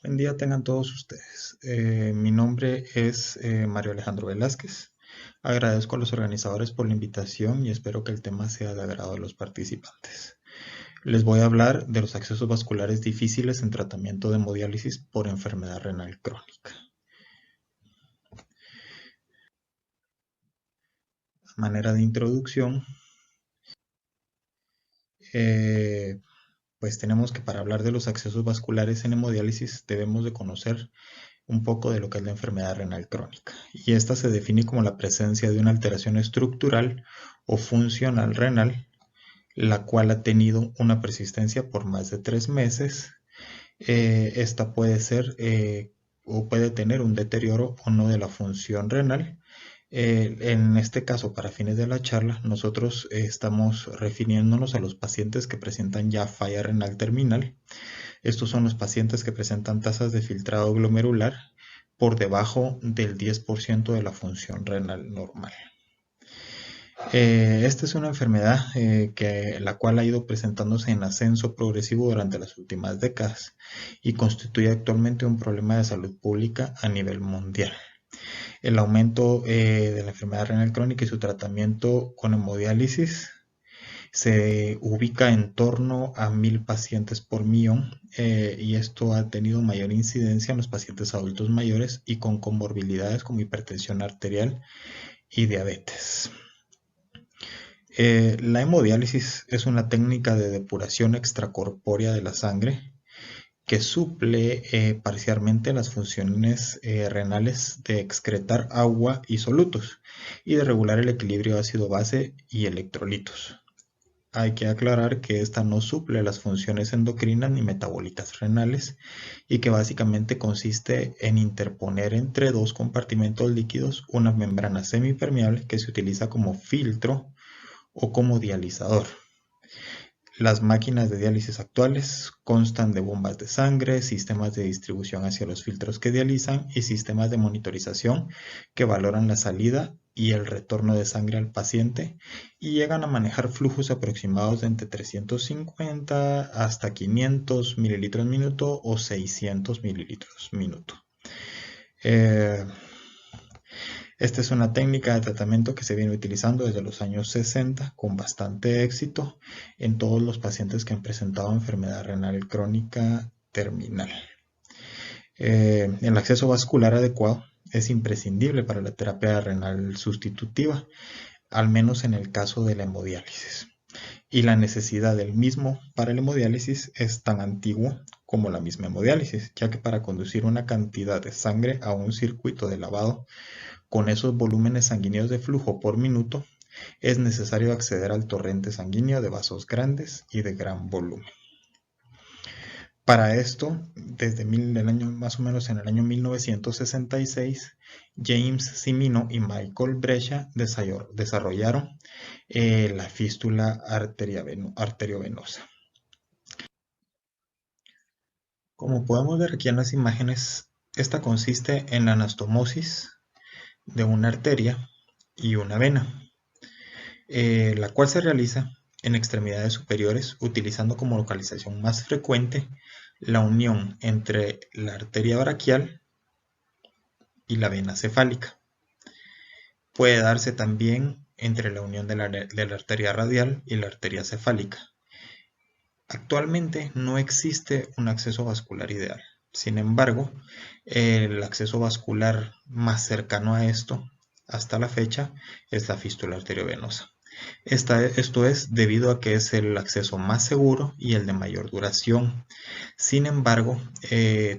Buen día tengan todos ustedes. Mi nombre es Mario Alejandro Velázquez. Agradezco a los organizadores por la invitación y espero que el tema sea de agrado de los participantes. Les voy a hablar de los accesos vasculares difíciles en tratamiento de hemodiálisis por enfermedad renal crónica. A manera de introducción, pues tenemos que para hablar de los accesos vasculares en hemodiálisis debemos de conocer un poco de lo que es la enfermedad renal crónica. Y esta se define como la presencia de una alteración estructural o funcional renal, la cual ha tenido una persistencia por más de 3 meses. Esta puede ser o puede tener un deterioro o no de la función renal. En este caso, para fines de la charla, nosotros estamos refiriéndonos a los pacientes que presentan ya falla renal terminal. Estos son los pacientes que presentan tasas de filtrado glomerular por debajo del 10% de la función renal normal. Esta es una enfermedad la cual ha ido presentándose en ascenso progresivo durante las últimas décadas y constituye actualmente un problema de salud pública a nivel mundial. El aumento de la enfermedad renal crónica y su tratamiento con hemodiálisis se ubica en torno a 1.000 pacientes por millón y esto ha tenido mayor incidencia en los pacientes adultos mayores y con comorbilidades como hipertensión arterial y diabetes. La hemodiálisis es una técnica de depuración extracorpórea de la sangre que suple parcialmente las funciones renales de excretar agua y solutos y de regular el equilibrio ácido-base y electrolitos. Hay que aclarar que esta no suple las funciones endocrinas ni metabólicas renales y que básicamente consiste en interponer entre dos compartimentos líquidos una membrana semipermeable que se utiliza como filtro o como dializador. Las máquinas de diálisis actuales constan de bombas de sangre, sistemas de distribución hacia los filtros que dializan y sistemas de monitorización que valoran la salida y el retorno de sangre al paciente y llegan a manejar flujos aproximados de entre 350 hasta 500 mililitros minuto o 600 mililitros minuto. Esta es una técnica de tratamiento que se viene utilizando desde los años 60 con bastante éxito en todos los pacientes que han presentado enfermedad renal crónica terminal. El acceso vascular adecuado es imprescindible para la terapia renal sustitutiva, al menos en el caso de la hemodiálisis. Y la necesidad del mismo para la hemodiálisis es tan antiguo como la misma hemodiálisis, ya que para conducir una cantidad de sangre a un circuito de lavado con esos volúmenes sanguíneos de flujo por minuto, es necesario acceder al torrente sanguíneo de vasos grandes y de gran volumen. Para esto, desde más o menos en el año 1966, James Cimino y Michael Brescia desarrollaron la fístula arteriovenosa. Como podemos ver aquí en las imágenes, esta consiste en la anastomosis de una arteria y una vena, la cual se realiza en extremidades superiores utilizando como localización más frecuente la unión entre la arteria braquial y la vena cefálica. Puede darse también entre la unión de la arteria radial y la arteria cefálica. Actualmente no existe un acceso vascular ideal. Sin embargo, el acceso vascular más cercano a esto hasta la fecha es la fístula arteriovenosa. Esto es debido a que es el acceso más seguro y el de mayor duración. Sin embargo,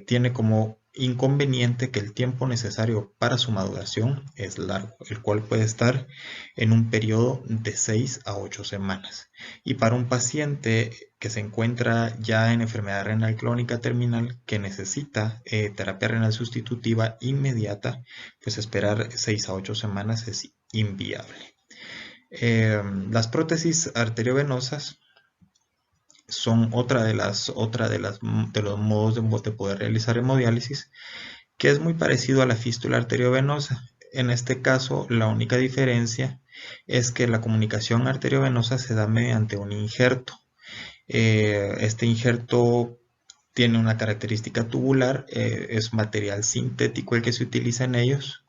tiene como inconveniente que el tiempo necesario para su maduración es largo, el cual puede estar en un periodo de 6 a 8 semanas. Y para un paciente que se encuentra ya en enfermedad renal crónica terminal que necesita terapia renal sustitutiva inmediata, pues esperar 6 a 8 semanas es inviable. Las prótesis arteriovenosas son otra de los modos de poder realizar hemodiálisis, que es muy parecido a la fístula arteriovenosa. En este caso, la única diferencia es que la comunicación arteriovenosa se da mediante un injerto. Este injerto tiene una característica tubular, es material sintético el que se utiliza en ellos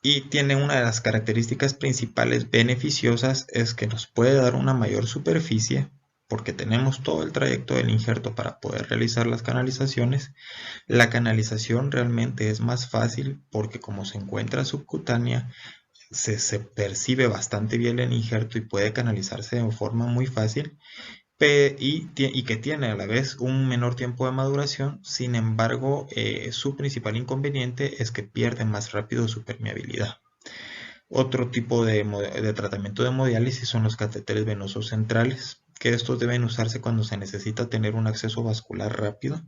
y tiene una de las características principales beneficiosas es que nos puede dar una mayor superficie porque tenemos todo el trayecto del injerto para poder realizar las canalizaciones. La canalización realmente es más fácil porque como se encuentra subcutánea, se percibe bastante bien el injerto y puede canalizarse de forma muy fácil y que tiene a la vez un menor tiempo de maduración. Sin embargo, su principal inconveniente es que pierde más rápido su permeabilidad. Otro tipo de tratamiento de hemodiálisis son los catéteres venosos centrales, que estos deben usarse cuando se necesita tener un acceso vascular rápido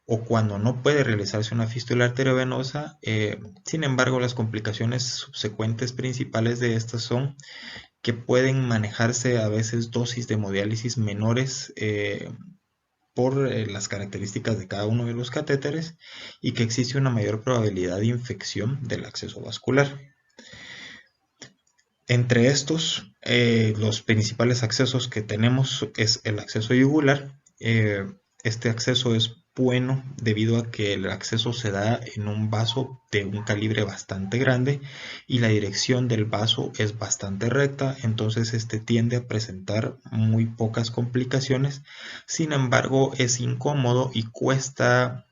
o cuando no puede realizarse una fístula arteriovenosa. Sin embargo, las complicaciones subsecuentes principales de estas son que pueden manejarse a veces dosis de hemodiálisis menores por las características de cada uno de los catéteres y que existe una mayor probabilidad de infección del acceso vascular. Entre estos, los principales accesos que tenemos es el acceso yugular. Este acceso es bueno debido a que el acceso se da en un vaso de un calibre bastante grande y la dirección del vaso es bastante recta, entonces este tiende a presentar muy pocas complicaciones. Sin embargo, es incómodo y cuesta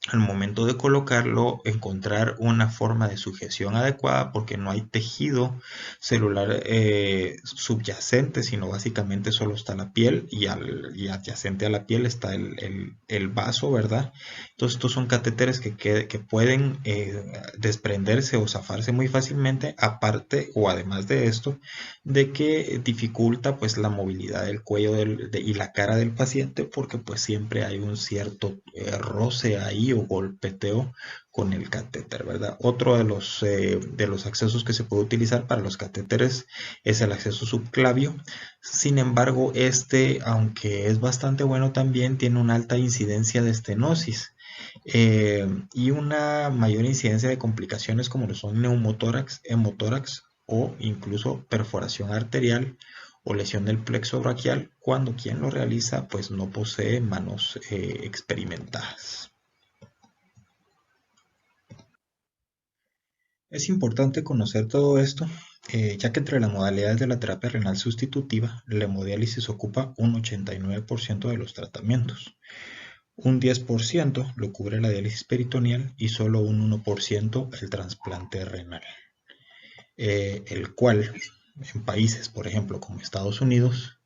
al momento de colocarlo encontrar una forma de sujeción adecuada porque no hay tejido celular subyacente, sino básicamente solo está la piel y adyacente a la piel está el vaso, ¿verdad? Entonces estos son catéteres que pueden desprenderse o zafarse muy fácilmente, aparte o además de esto, de que dificulta pues la movilidad del cuello y la cara del paciente porque pues siempre hay un cierto roce ahí o golpeteo con el catéter, ¿verdad? Otro de los accesos que se puede utilizar para los catéteres es el acceso subclavio. Sin embargo, este, aunque es bastante bueno, también tiene una alta incidencia de estenosis y una mayor incidencia de complicaciones como lo son neumotórax, hemotórax o incluso perforación arterial o lesión del plexo braquial cuando quien lo realiza pues no posee manos experimentadas. Es importante conocer todo esto, ya que entre las modalidades de la terapia renal sustitutiva, la hemodiálisis ocupa un 89% de los tratamientos. Un 10% lo cubre la diálisis peritoneal y solo un 1% el trasplante renal, el cual en países, por ejemplo, como Estados Unidos,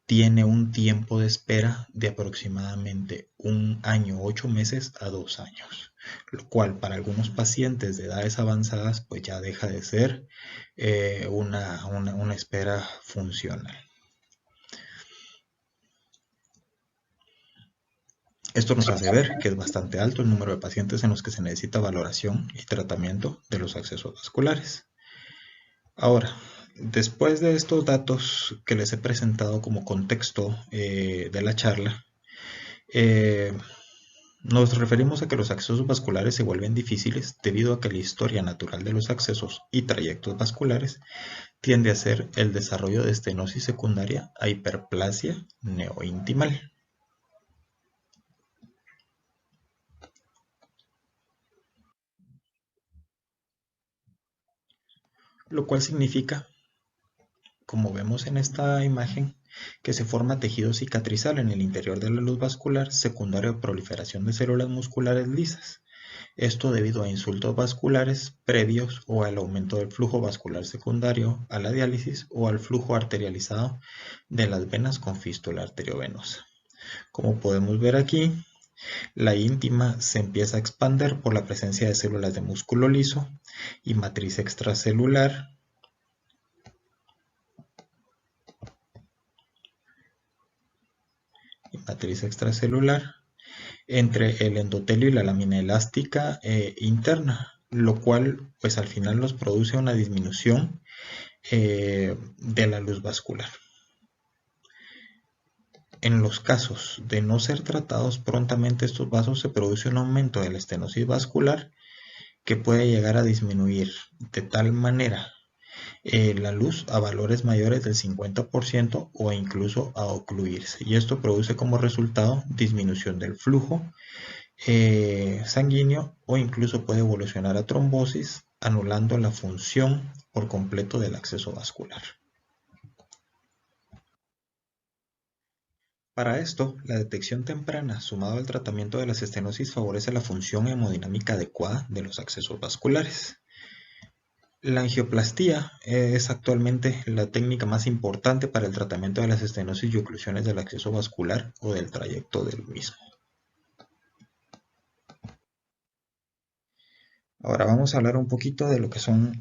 tiene un tiempo de espera de aproximadamente 1 año, 8 meses a 2 años, lo cual para algunos pacientes de edades avanzadas pues ya deja de ser una espera funcional. Esto nos hace ver que es bastante alto el número de pacientes en los que se necesita valoración y tratamiento de los accesos vasculares. Ahora, después de estos datos que les he presentado como contexto de la charla, eh, nos referimos a que los accesos vasculares se vuelven difíciles debido a que la historia natural de los accesos y trayectos vasculares tiende a ser el desarrollo de estenosis secundaria a hiperplasia neointimal. Lo cual significa, como vemos en esta imagen, que se forma tejido cicatrizal en el interior de la luz vascular secundario a proliferación de células musculares lisas. Esto debido a insultos vasculares previos o al aumento del flujo vascular secundario a la diálisis o al flujo arterializado de las venas con fístula arteriovenosa. Como podemos ver aquí, la íntima se empieza a expander por la presencia de células de músculo liso y matriz extracelular. Entre el endotelio y la lámina elástica interna, lo cual pues al final nos produce una disminución de la luz vascular. En los casos de no ser tratados prontamente estos vasos se produce un aumento de la estenosis vascular que puede llegar a disminuir de tal manera la luz a valores mayores del 50% o incluso a ocluirse. Y esto produce como resultado disminución del flujo sanguíneo o incluso puede evolucionar a trombosis, anulando la función por completo del acceso vascular. Para esto, la detección temprana sumado al tratamiento de las estenosis favorece la función hemodinámica adecuada de los accesos vasculares. La angioplastía es actualmente la técnica más importante para el tratamiento de las estenosis y oclusiones del acceso vascular o del trayecto del mismo. Ahora vamos a hablar un poquito de lo que son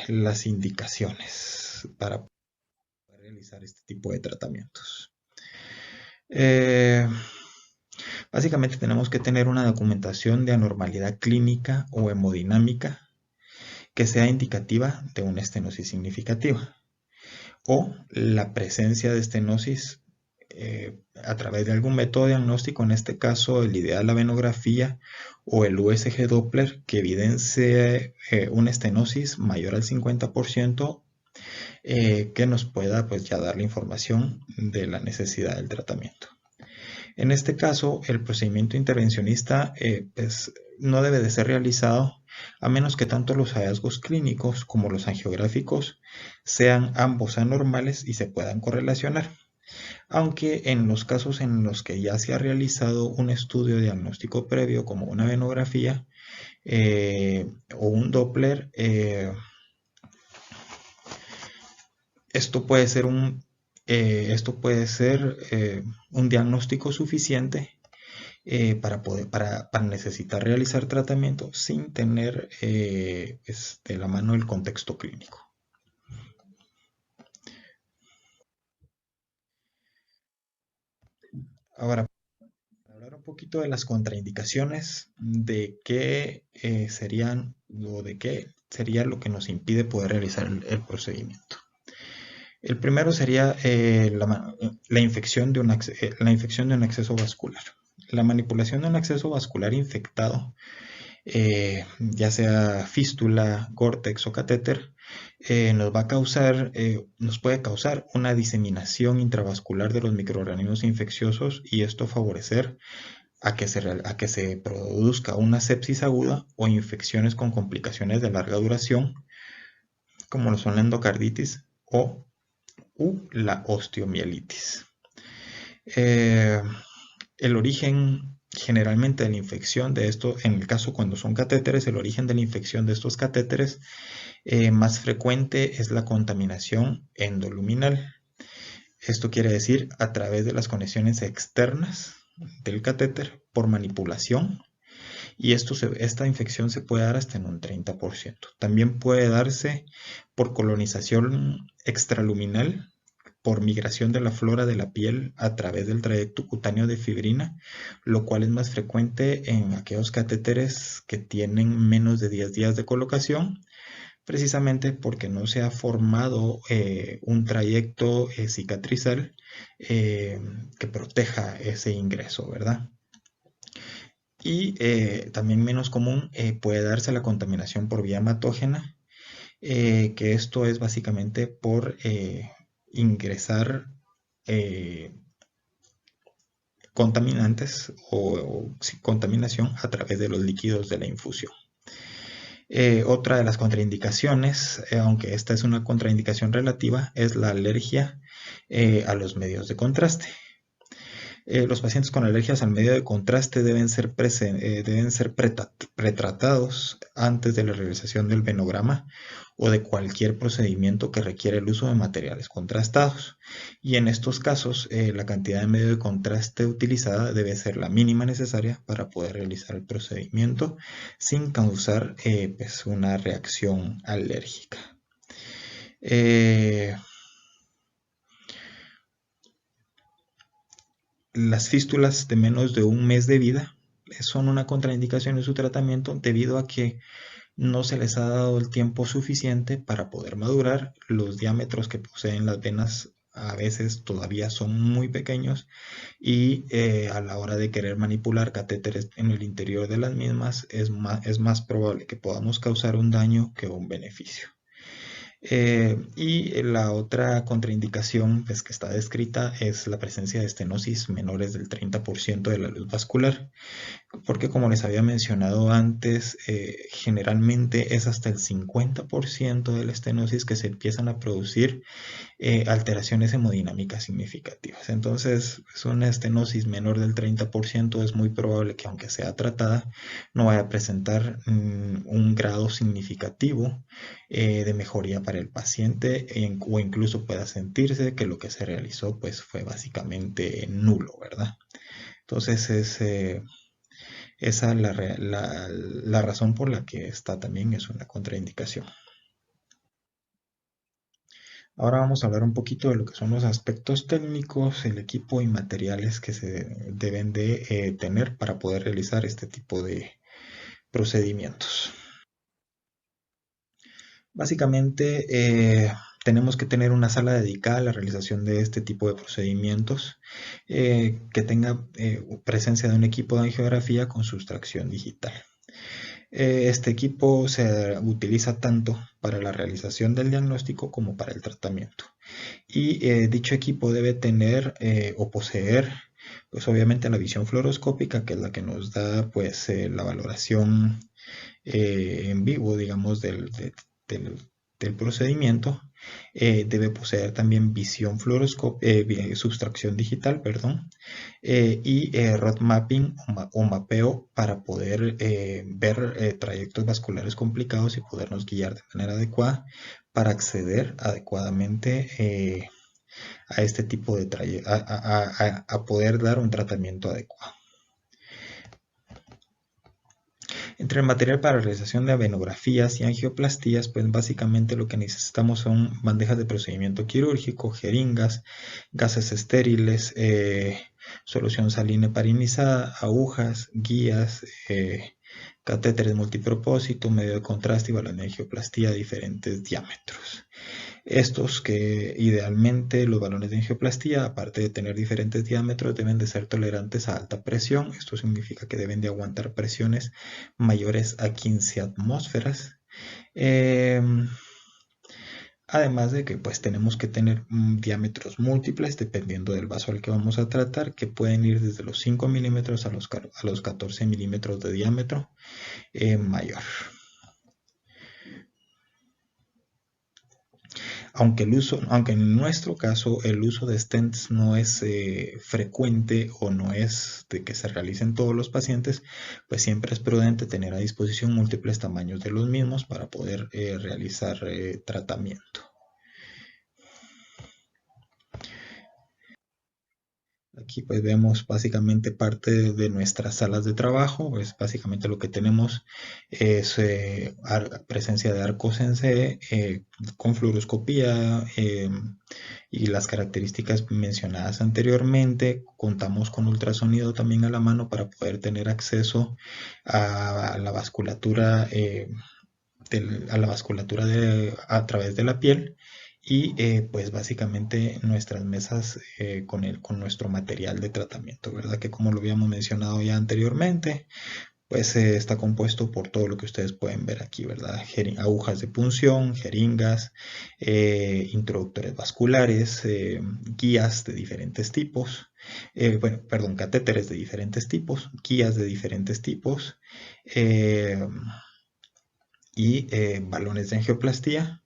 las indicaciones para poder realizar este tipo de tratamientos. Básicamente tenemos que tener una documentación de anormalidad clínica o hemodinámica que sea indicativa de una estenosis significativa o la presencia de estenosis a través de algún método diagnóstico, en este caso el ideal la venografía o el USG Doppler que evidencie una estenosis mayor al 50% que nos pueda pues ya dar la información de la necesidad del tratamiento. En este caso, el procedimiento intervencionista pues, no debe de ser realizado a menos que tanto los hallazgos clínicos como los angiográficos sean ambos anormales y se puedan correlacionar. Aunque en los casos en los que ya se ha realizado un estudio diagnóstico previo como una venografía o un Doppler, esto puede ser un diagnóstico suficiente para necesitar realizar tratamiento sin tener de la mano el contexto clínico. Ahora, para hablar un poquito de las contraindicaciones de qué serían o de qué sería lo que nos impide poder realizar el procedimiento. El primero sería la infección de un acceso vascular. La manipulación de un acceso vascular infectado, ya sea fístula, córtex o catéter, nos puede causar una diseminación intravascular de los microorganismos infecciosos y esto favorecer a que se produzca una sepsis aguda o infecciones con complicaciones de larga duración, como lo son la endocarditis u la osteomielitis. El origen generalmente de la infección de esto, en el caso cuando son catéteres, el origen de la infección de estos catéteres más frecuente es la contaminación endoluminal. Esto quiere decir a través de las conexiones externas del catéter por manipulación y esta infección se puede dar hasta en un 30%. También puede darse por colonización extraluminal, por migración de la flora de la piel a través del trayecto cutáneo de fibrina, lo cual es más frecuente en aquellos catéteres que tienen menos de 10 días de colocación, precisamente porque no se ha formado un trayecto cicatrizal que proteja ese ingreso, ¿verdad? Y también menos común puede darse la contaminación por vía hematógena, que esto es básicamente por ingresar contaminantes o contaminación a través de los líquidos de la infusión. Otra de las contraindicaciones, aunque esta es una contraindicación relativa, es la alergia a los medios de contraste. Los pacientes con alergias al medio de contraste deben ser pretratados antes de la realización del venograma o de cualquier procedimiento que requiere el uso de materiales contrastados. Y en estos casos, la cantidad de medio de contraste utilizada debe ser la mínima necesaria para poder realizar el procedimiento sin causar pues una reacción alérgica. Las fístulas de menos de un mes de vida son una contraindicación en su tratamiento debido a que no se les ha dado el tiempo suficiente para poder madurar. Los diámetros que poseen las venas a veces todavía son muy pequeños y a la hora de querer manipular catéteres en el interior de las mismas es más probable que podamos causar un daño que un beneficio. Y la otra contraindicación pues, que está descrita es la presencia de estenosis menores del 30% de la luz vascular, porque como les había mencionado antes, generalmente es hasta el 50% de la estenosis que se empiezan a producir alteraciones hemodinámicas significativas. Entonces, es una estenosis menor del 30%, es muy probable que aunque sea tratada, no vaya a presentar un grado significativo de mejoría para el paciente o incluso pueda sentirse que lo que se realizó pues fue básicamente nulo, ¿verdad? Entonces esa es la razón por la que está también es una contraindicación. Ahora vamos a hablar un poquito de lo que son los aspectos técnicos, el equipo y materiales que se deben de tener para poder realizar este tipo de procedimientos. Básicamente, tenemos que tener una sala dedicada a la realización de este tipo de procedimientos, que tenga presencia de un equipo de angiografía con sustracción digital. Este equipo se utiliza tanto para la realización del diagnóstico como para el tratamiento. Y dicho equipo debe tener o poseer, pues obviamente la visión fluoroscópica, que es la que nos da pues la valoración en vivo, digamos, del, del procedimiento. Debe poseer también visión fluoroscópica, sustracción digital, perdón, y road mapping o mapeo para poder ver trayectos vasculares complicados y podernos guiar de manera adecuada para acceder adecuadamente a este tipo de trayecto, a poder dar un tratamiento adecuado. Entre el material para realización de avenografías y angioplastías, pues básicamente lo que necesitamos son bandejas de procedimiento quirúrgico, jeringas, gases estériles, solución salina heparinizada, agujas, guías, catéteres multipropósito, medio de contraste y balón de angioplastía de diferentes diámetros. Estos que idealmente los balones de angioplastía, aparte de tener diferentes diámetros, deben de ser tolerantes a alta presión. Esto significa que deben de aguantar presiones mayores a 15 atmósferas. Eh, Además de que pues tenemos que tener diámetros múltiples dependiendo del vaso al que vamos a tratar, que pueden ir desde los 5 milímetros a los 14 milímetros de diámetro mayor. Aunque en nuestro caso el uso de stents no es frecuente o no es de que se realicen todos los pacientes, pues siempre es prudente tener a disposición múltiples tamaños de los mismos para poder realizar tratamiento. Aquí pues vemos básicamente parte de nuestras salas de trabajo, pues básicamente lo que tenemos es presencia de arcos en C con fluoroscopía y las características mencionadas anteriormente. Contamos con ultrasonido también a la mano para poder tener acceso a la vasculatura, a través de la piel y pues básicamente nuestras mesas con nuestro material de tratamiento, ¿verdad? Que como lo habíamos mencionado ya anteriormente, pues está compuesto por todo lo que ustedes pueden ver aquí, ¿verdad? Agujas de punción, jeringas, introductores vasculares, guías de diferentes tipos, bueno, perdón, catéteres de diferentes tipos, guías de diferentes tipos y balones de angioplastía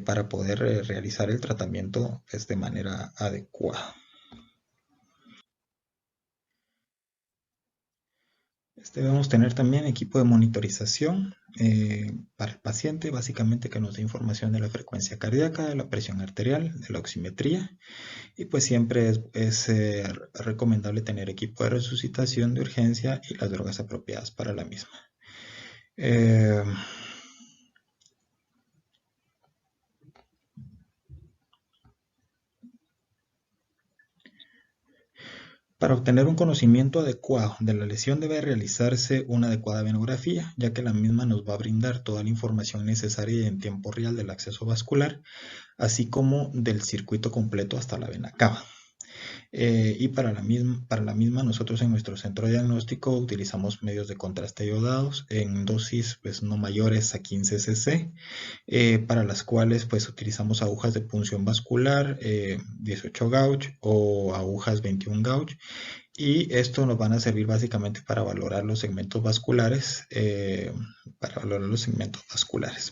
para poder realizar el tratamiento pues, de manera adecuada. Debemos tener también equipo de monitorización para el paciente, básicamente que nos dé información de la frecuencia cardíaca, de la presión arterial, de la oximetría. Y pues siempre es recomendable tener equipo de resucitación de urgencia y las drogas apropiadas para la misma. Para obtener un conocimiento adecuado de la lesión debe realizarse una adecuada venografía, ya que la misma nos va a brindar toda la información necesaria en tiempo real del acceso vascular, así como del circuito completo hasta la vena cava. Y para la misma nosotros en nuestro centro diagnóstico utilizamos medios de contraste iodados en dosis pues, no mayores a 15 cc, para las cuales pues utilizamos agujas de punción vascular 18 gauge o agujas 21 gauge, y esto nos van a servir básicamente para valorar los segmentos vasculares,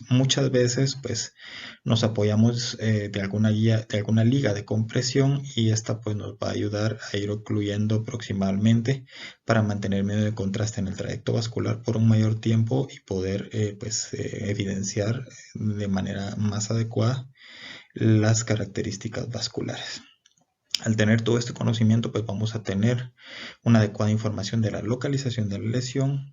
Muchas veces, pues, nos apoyamos de alguna guía, de alguna liga de compresión, y esta pues nos va a ayudar a ir ocluyendo proximalmente para mantener medio de contraste en el trayecto vascular por un mayor tiempo y poder evidenciar de manera más adecuada las características vasculares. Al tener todo este conocimiento, pues vamos a tener una adecuada información de la localización de la lesión,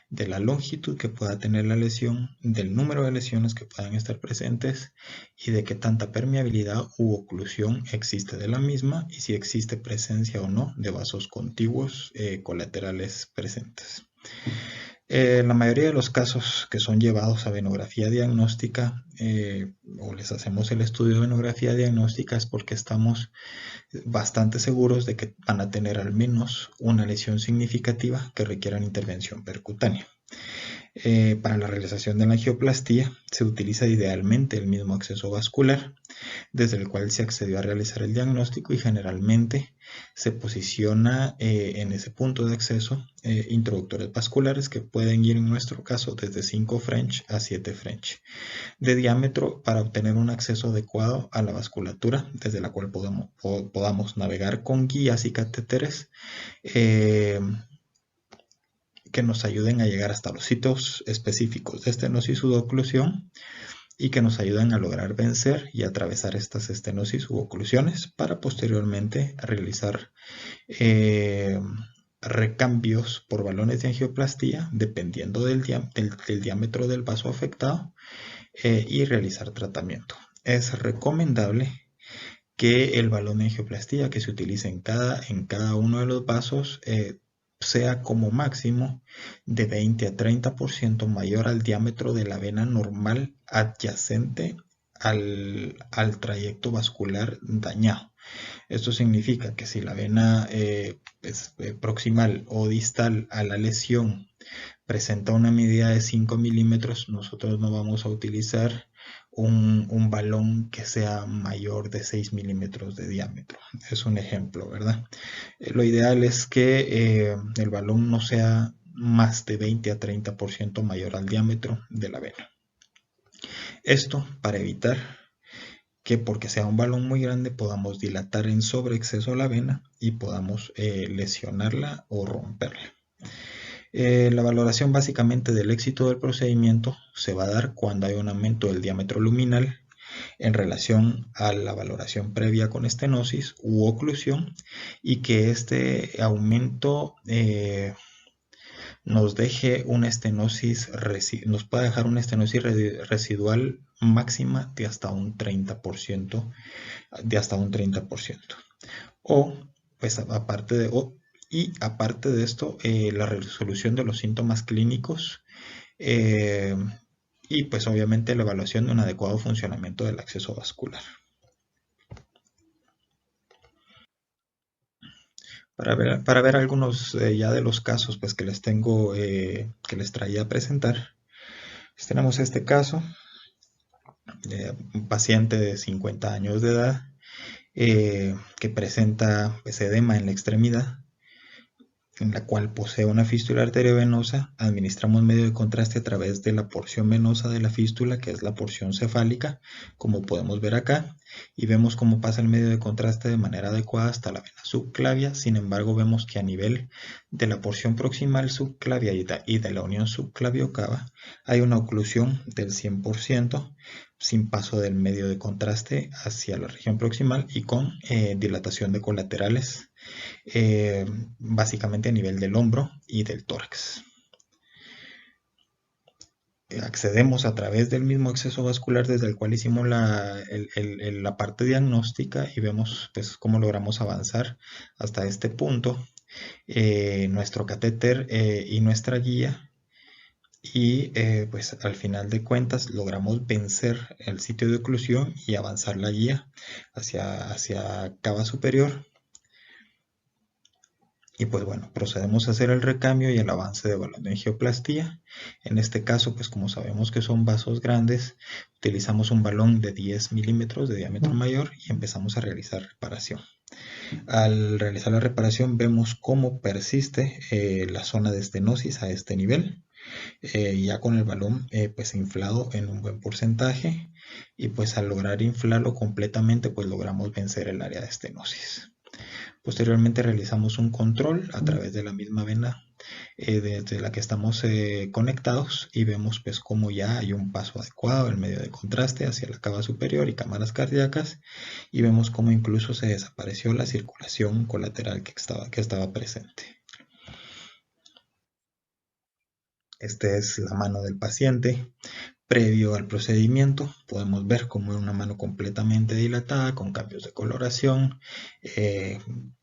de la longitud que pueda tener la lesión, del número de lesiones que puedan estar presentes y de qué tanta permeabilidad u oclusión existe de la misma y si existe presencia o no de vasos contiguos colaterales presentes. La mayoría de los casos que son llevados a venografía diagnóstica o les hacemos el estudio de venografía diagnóstica es porque estamos bastante seguros de que van a tener al menos una lesión significativa que requieran intervención percutánea. Para la realización de la angioplastía se utiliza idealmente el mismo acceso vascular desde el cual se accedió a realizar el diagnóstico, y generalmente se posiciona en ese punto de acceso introductores vasculares que pueden ir en nuestro caso desde 5 French a 7 French de diámetro para obtener un acceso adecuado a la vasculatura desde la cual podamos navegar con guías y catéteres que nos ayuden a llegar hasta los sitios específicos de estenosis u oclusión y que nos ayuden a lograr vencer y atravesar estas estenosis u oclusiones para posteriormente realizar recambios por balones de angioplastía dependiendo del diámetro del vaso afectado y realizar tratamiento. Es recomendable que el balón de angioplastía que se utilice en cada uno de los vasos sea como máximo de 20 a 30% mayor al diámetro de la vena normal adyacente al trayecto vascular dañado. Esto significa que si la vena proximal o distal a la lesión presenta una medida de 5 milímetros, nosotros no vamos a utilizar un balón que sea mayor de 6 milímetros de diámetro. Es un ejemplo, ¿verdad? Lo ideal es que el balón no sea más de 20 a 30% mayor al diámetro de la vena. Esto para evitar que porque sea un balón muy grande podamos dilatar en sobreexceso la vena y podamos lesionarla o romperla. La valoración básicamente del éxito del procedimiento se va a dar cuando hay un aumento del diámetro luminal en relación a la valoración previa con estenosis u oclusión, y que este aumento nos deje una estenosis, nos pueda dejar una estenosis residual máxima de hasta un 30%, O, pues aparte de esto, la resolución de los síntomas clínicos eh, y pues obviamente la evaluación de un adecuado funcionamiento del acceso vascular. Para ver algunos ya de los casos pues, que les tengo, que les traía a presentar. Pues, tenemos este caso un paciente de 50 años de edad que presenta pues, edema en la extremidad, en la cual posee una fístula arteriovenosa. Administramos medio de contraste a través de la porción venosa de la fístula, que es la porción cefálica, como podemos ver acá, y vemos cómo pasa el medio de contraste de manera adecuada hasta la vena subclavia. Sin embargo, vemos que a nivel de la porción proximal subclavia y de la unión subclavio-cava hay una oclusión del 100%, sin paso del medio de contraste hacia la región proximal y con dilatación de colaterales, básicamente a nivel del hombro y del tórax. Accedemos a través del mismo acceso vascular desde el cual hicimos la parte diagnóstica, y vemos pues cómo logramos avanzar hasta este punto, nuestro catéter y nuestra guía, y pues al final de cuentas logramos vencer el sitio de oclusión y avanzar la guía hacia cava superior Y pues bueno, procedemos a hacer el recambio y el avance de balón de angioplastía. En este caso, pues como sabemos que son vasos grandes, utilizamos un balón de 10 milímetros de diámetro mayor y empezamos a realizar reparación. Al realizar la reparación vemos cómo persiste la zona de estenosis a este nivel, ya con el balón pues inflado en un buen porcentaje, y pues al lograr inflarlo completamente pues logramos vencer el área de estenosis. Posteriormente realizamos un control a través de la misma vena desde la que estamos conectados, y vemos pues cómo ya hay un paso adecuado, el medio de contraste hacia la cava superior y cámaras cardíacas, y vemos cómo incluso se desapareció la circulación colateral que estaba presente. Esta es la mano del paciente. Previo al procedimiento, podemos ver cómo es una mano completamente dilatada, con cambios de coloración,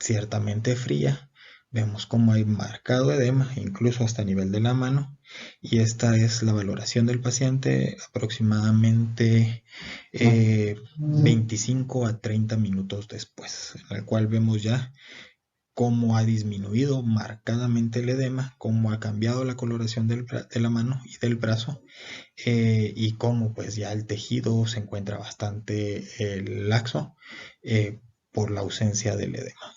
ciertamente fría. Vemos cómo hay marcado edema, incluso hasta a nivel de la mano. Y esta es la valoración del paciente aproximadamente 25 a 30 minutos después, en el cual vemos ya cómo ha disminuido marcadamente el edema, cómo ha cambiado la coloración de la mano y del brazo, y cómo pues ya el tejido se encuentra bastante laxo por la ausencia del edema.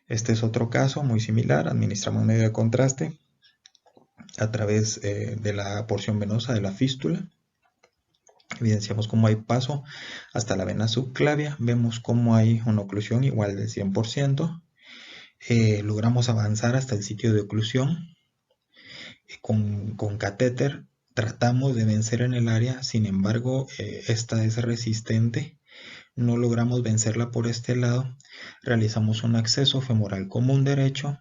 Este es otro caso muy similar. Administramos medio de contraste a través de la porción venosa de la fístula. Evidenciamos cómo hay paso hasta la vena subclavia. Vemos cómo hay una oclusión igual del 100%. Logramos avanzar hasta el sitio de oclusión. Con catéter tratamos de vencer en el área, sin embargo, esta es resistente. No logramos vencerla por este lado. Realizamos un acceso femoral común derecho,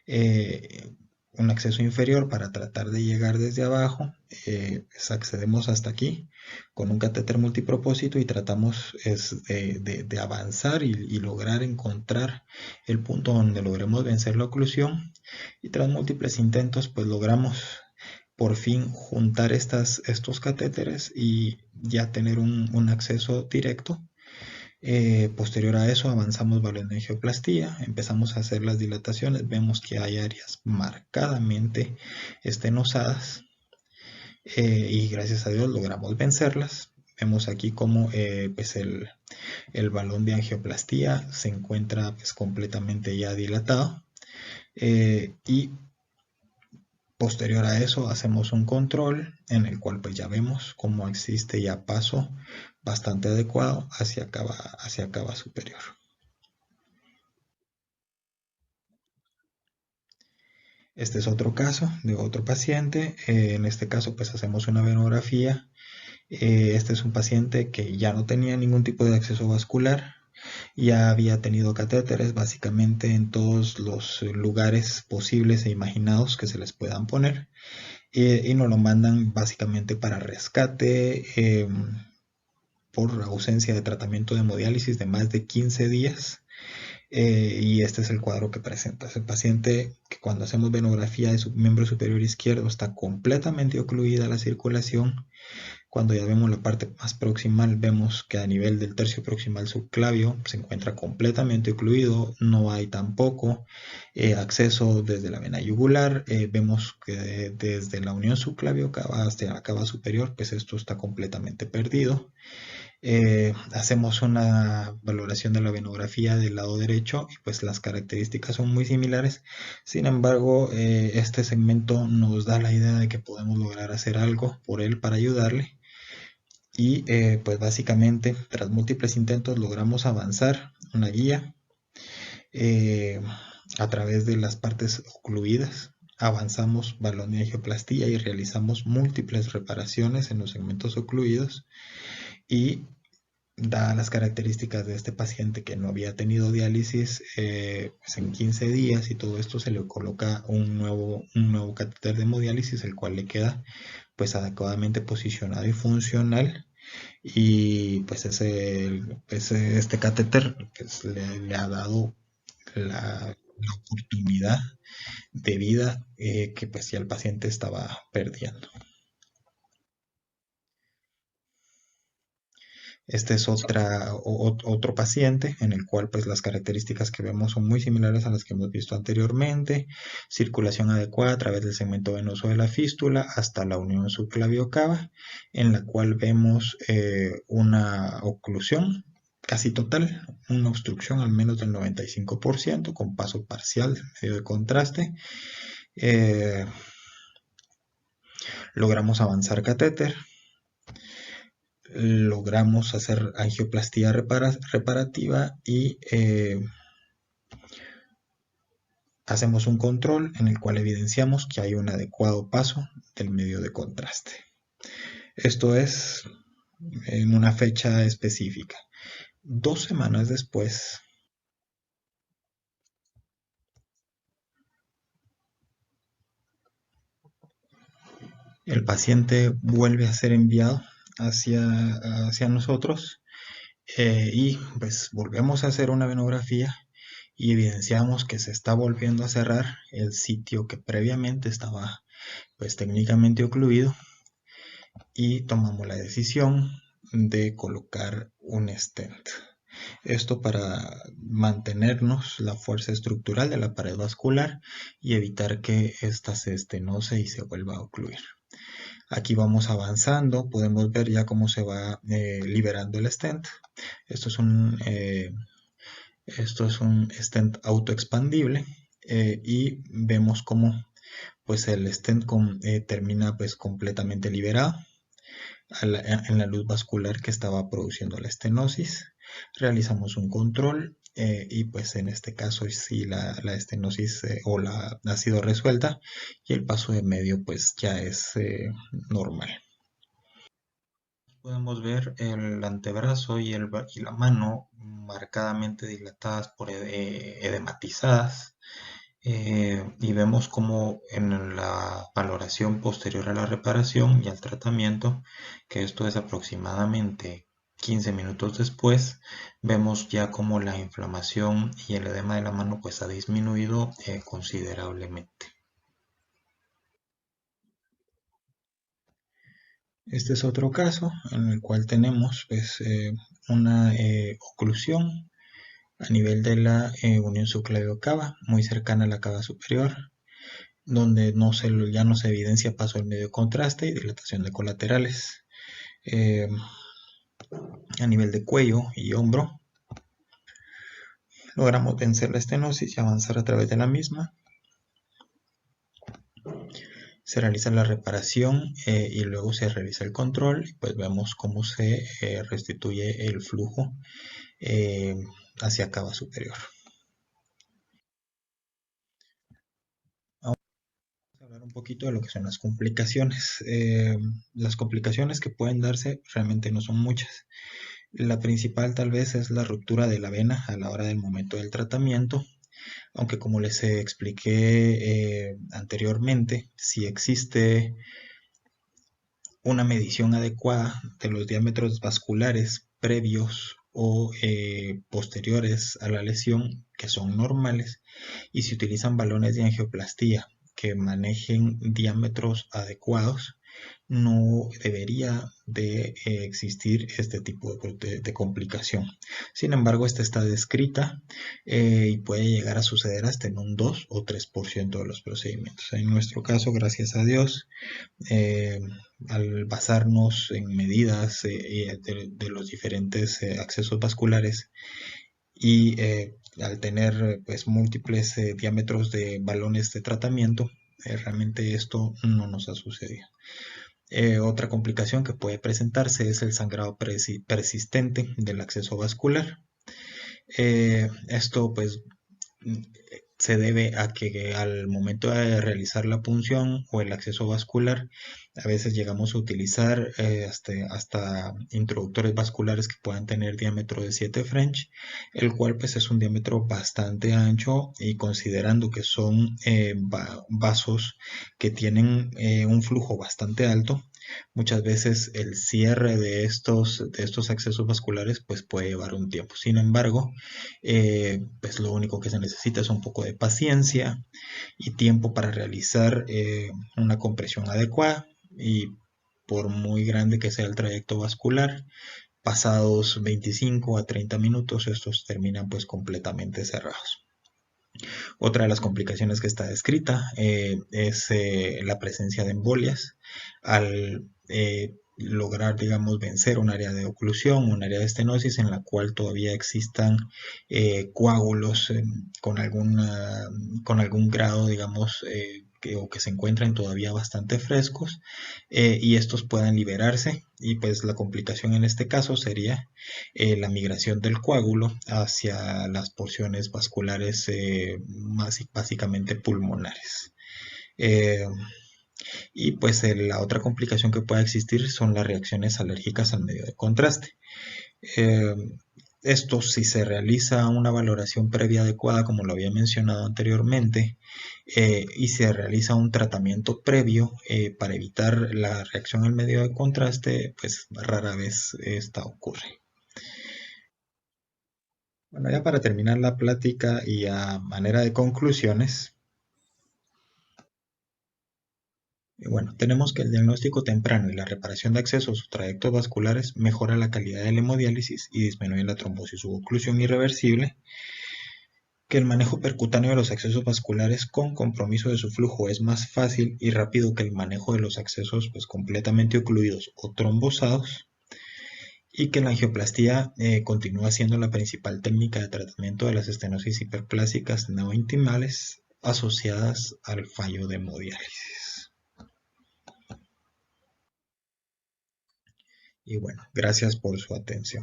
eh, un acceso inferior para tratar de llegar desde abajo. Pues accedemos hasta aquí con un catéter multipropósito y tratamos de avanzar y lograr encontrar el punto donde logremos vencer la oclusión, y tras múltiples intentos pues logramos por fin juntar estos catéteres y ya tener un acceso directo. Posterior a eso avanzamos balonangioplastía, empezamos a hacer las dilataciones, vemos que hay áreas marcadamente estenosadas, y gracias a Dios logramos vencerlas. Vemos aquí como pues el balón de angioplastía se encuentra pues completamente ya dilatado, y posterior a eso hacemos un control en el cual pues ya vemos cómo existe ya paso bastante adecuado hacia cava superior. Este es otro caso de otro paciente. En este caso pues hacemos una venografía. Este es un paciente que ya no tenía ningún tipo de acceso vascular. Ya había tenido catéteres básicamente en todos los lugares posibles e imaginados que se les puedan poner. Y nos lo mandan básicamente para rescate, por ausencia de tratamiento de hemodiálisis de más de 15 días. Y este es el cuadro que presenta. Es el paciente que cuando hacemos venografía de su miembro superior izquierdo está completamente ocluida la circulación. Cuando ya vemos la parte más proximal, vemos que a nivel del tercio proximal subclavio se encuentra completamente ocluido, no hay tampoco acceso desde la vena yugular. Vemos que desde la unión subclavio hasta la cava superior, pues esto está completamente perdido. Hacemos una valoración de la venografía del lado derecho y pues las características son muy similares. Sin embargo, este segmento nos da la idea de que podemos lograr hacer algo por él para ayudarle, y pues básicamente tras múltiples intentos logramos avanzar una guía eh, a través de las partes ocluidas. Avanzamos balón de angioplastía y realizamos múltiples reparaciones en los segmentos ocluidos, y dadas las características de este paciente que no había tenido diálisis pues en 15 días y todo esto, se le coloca un nuevo catéter de hemodiálisis, el cual le queda pues adecuadamente posicionado y funcional. Y pues este catéter pues, le ha dado la oportunidad de vida que pues ya el paciente estaba perdiendo. Este es otro paciente en el cual pues las características que vemos son muy similares a las que hemos visto anteriormente. Circulación adecuada a través del segmento venoso de la fístula hasta la unión subclaviocava, en la cual vemos una oclusión casi total, una obstrucción al menos del 95% con paso parcial del medio de contraste. Eh, Logramos avanzar catéter, logramos hacer angioplastía reparativa y hacemos un control en el cual evidenciamos que hay un adecuado paso del medio de contraste. Esto es en una fecha específica. 2 semanas después, el paciente vuelve a ser enviado hacia nosotros y pues volvemos a hacer una venografía y evidenciamos que se está volviendo a cerrar el sitio que previamente estaba pues técnicamente ocluido y tomamos la decisión de colocar un stent. Esto para mantenernos la fuerza estructural de la pared vascular y evitar que ésta se estenose y se vuelva a ocluir. Aquí vamos avanzando, podemos ver ya cómo se va liberando el stent. Esto es un stent autoexpandible y vemos cómo pues el stent termina pues completamente liberado en la luz vascular que estaba produciendo la estenosis. Realizamos un control y pues en este caso sí la estenosis ha sido resuelta y el paso de medio pues ya es normal. Podemos ver el antebrazo y la mano marcadamente dilatadas por edematizadas. Y vemos como en la valoración posterior a la reparación y al tratamiento, que esto es aproximadamente 15 minutos después, vemos ya como la inflamación y el edema de la mano pues ha disminuido considerablemente. Este es otro caso en el cual tenemos pues una oclusión a nivel de la unión subclaviocava, muy cercana a la cava superior, donde ya no se evidencia paso del medio de contraste y dilatación de colaterales. Eh, a nivel de cuello y hombro, logramos vencer la estenosis y avanzar a través de la misma. Se realiza la reparación y luego se realiza el control y pues vemos cómo se restituye el flujo hacia cava superior. Vamos a hablar un poquito de lo que son las complicaciones. Las complicaciones que pueden darse realmente no son muchas. La principal tal vez es la ruptura de la vena a la hora del momento del tratamiento, aunque como les expliqué anteriormente, si existe una medición adecuada de los diámetros vasculares previos o posteriores a la lesión, que son normales, y si utilizan balones de angioplastía que manejen diámetros adecuados, no debería de existir este tipo de complicación. Sin embargo, esta está descrita y puede llegar a suceder hasta en un 2 o 3% de los procedimientos. En nuestro caso, gracias a Dios, eh, al basarnos en medidas de los diferentes accesos vasculares y al tener pues múltiples diámetros de balones de tratamiento, realmente esto no nos ha sucedido. Otra complicación que puede presentarse es el sangrado persistente del acceso vascular. Esto pues se debe a que al momento de realizar la punción o el acceso vascular, a veces llegamos a utilizar hasta introductores vasculares que puedan tener diámetro de 7 French, el cual pues es un diámetro bastante ancho y considerando que son vasos que tienen un flujo bastante alto, muchas veces el cierre de estos accesos vasculares pues puede llevar un tiempo. Sin embargo, pues lo único que se necesita es un poco de paciencia y tiempo para realizar una compresión adecuada y por muy grande que sea el trayecto vascular, pasados 25 a 30 minutos estos terminan pues completamente cerrados. Otra de las complicaciones que está descrita es la presencia de embolias. Al lograr, digamos, vencer un área de oclusión, un área de estenosis en la cual todavía existan coágulos con algún grado, digamos, o que se encuentren todavía bastante frescos y estos puedan liberarse y pues la complicación en este caso sería la migración del coágulo hacia las porciones vasculares básicamente pulmonares. Eh, y pues la otra complicación que puede existir son las reacciones alérgicas al medio de contraste. Eh, Esto, si se realiza una valoración previa adecuada, como lo había mencionado anteriormente, y se realiza un tratamiento previo para evitar la reacción al medio de contraste, pues rara vez esta ocurre. Bueno, ya para terminar la plática y a manera de conclusiones, bueno, tenemos que el diagnóstico temprano y la reparación de accesos o trayectos vasculares mejora la calidad de la hemodiálisis y disminuye la trombosis u oclusión irreversible, que el manejo percutáneo de los accesos vasculares con compromiso de su flujo es más fácil y rápido que el manejo de los accesos pues, completamente ocluidos o trombosados, y que la angioplastía continúa siendo la principal técnica de tratamiento de las estenosis hiperplásicas no intimales asociadas al fallo de hemodiálisis. Y bueno, gracias por su atención.